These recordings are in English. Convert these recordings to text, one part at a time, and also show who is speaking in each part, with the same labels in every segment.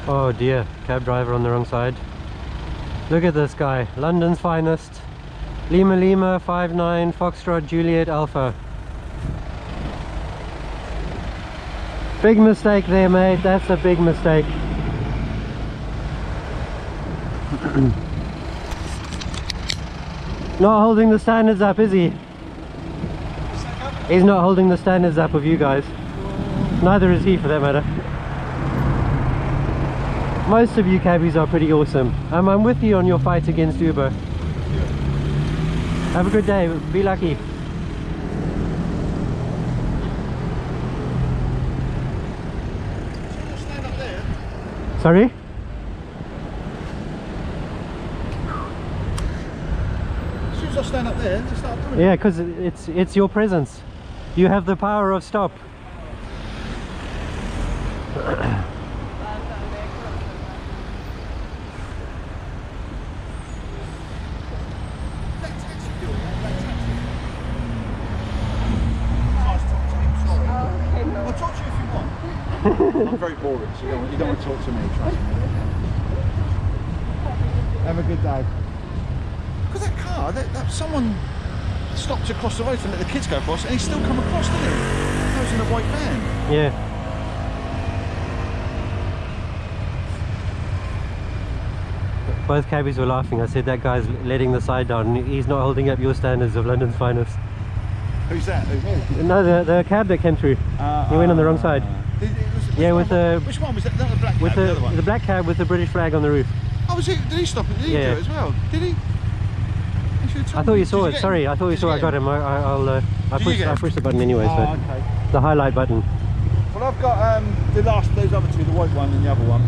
Speaker 1: Oh dear, cab driver on the wrong side. Look at this guy, London's finest. Lima Lima 59 Foxtrot Juliet Alpha. Big mistake there, mate. That's a big mistake. Not holding the standards up, is he? He's not holding the standards up of you guys. Neither is he, for that matter. Most of you cabbies are pretty awesome. I'm with you on your fight against Uber. Have a good day. Be lucky. Sorry?
Speaker 2: As soon as I stand up there, just start doing it.
Speaker 1: Yeah, because it's your presence. You have the power of stop.
Speaker 2: I'm very boring, so you don't want to talk to me, trust me. Have a good day. Because that car, someone stopped across the road to let the kids go across, and he's still come across, didn't he? He was in a white van.
Speaker 1: Yeah. Both cabbies were laughing. I said that guy's letting the side down. He's not holding up your standards of London's finest.
Speaker 2: Who's that? Who?
Speaker 1: No, the cab that came through. He went on the wrong side. Yeah, with the...
Speaker 2: Which one was that? Not the black cab,
Speaker 1: with
Speaker 2: the other one?
Speaker 1: the black cab with the British flag on the roof.
Speaker 2: Oh, was it? Did he stop it? Did he do it as well? Did he?
Speaker 1: I thought you saw it. Sorry, I thought you saw I got him. I pushed the button anyway. So
Speaker 2: okay.
Speaker 1: The highlight button.
Speaker 2: Well, I've got those other two, the white one and the other one.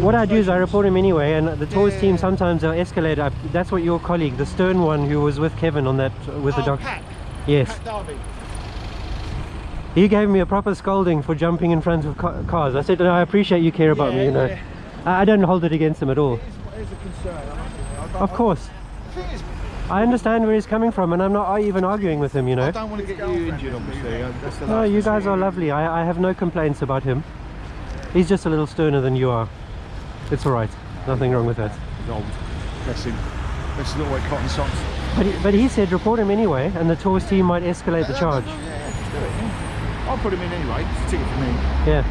Speaker 1: What I do is I report him anyway, and the tours team sometimes they'll escalate up. That's what your colleague, the stern one who was with Kevin on that with the dog.
Speaker 2: Pat.
Speaker 1: Yes.
Speaker 2: Pat Darby.
Speaker 1: He gave me a proper scolding for jumping in front of cars. I said, no, I appreciate you care about me, you know. Yeah. I don't hold it against him at all.
Speaker 2: It is a concern.
Speaker 1: Of course.
Speaker 2: The thing is,
Speaker 1: I understand where he's coming from, and I'm not even arguing with him, you know.
Speaker 2: I don't want to get you injured, obviously.
Speaker 1: No, you guys are lovely. I have no complaints about him. He's just a little sterner than you are. It's alright. Nothing wrong with that.
Speaker 2: He's old. Bless him. Bless his little white cotton socks.
Speaker 1: But he said report him anyway, and the tours team might escalate the charge.
Speaker 2: Yeah, just do it. Yeah. I'll put him in anyway. It's a ticket for me.
Speaker 1: Yeah.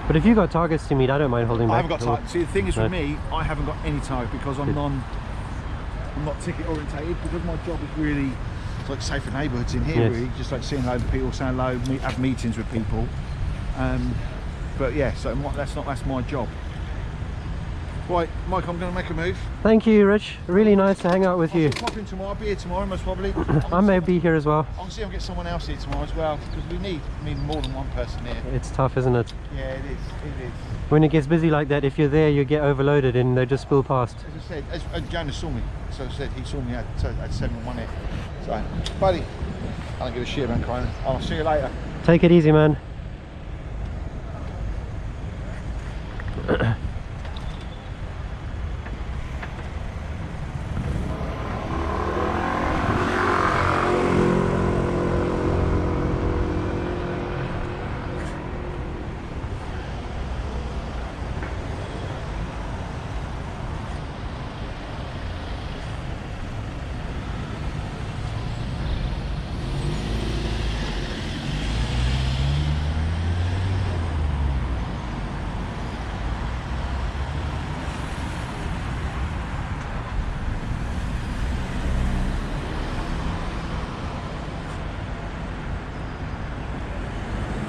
Speaker 1: But if you got targets to meet, I don't mind holding back.
Speaker 2: I haven't got targets. See, the thing is with me, I haven't got any target because I'm not ticket orientated, because my job is really like safer neighbourhoods in here, really, just like seeing a load of people, saying hello, have meetings with people. But yeah, so that's my job. Right, Mike, I'm going to make a move.
Speaker 1: Thank you, Rich. Really nice to hang out with you.
Speaker 2: Pop in tomorrow. I'll be here tomorrow, most probably.
Speaker 1: I may be here as well.
Speaker 2: I'll see if I can get someone else here tomorrow as well, because we need more than one person here.
Speaker 1: It's tough, isn't it?
Speaker 2: Yeah, it is. It is.
Speaker 1: When it gets busy like that, if you're there, you get overloaded and they just spill past.
Speaker 2: As I said, Jonas saw me, so he saw me at 7-1 here. So, buddy, I don't give a shit about crying. I'll see you later.
Speaker 1: Take it easy, man.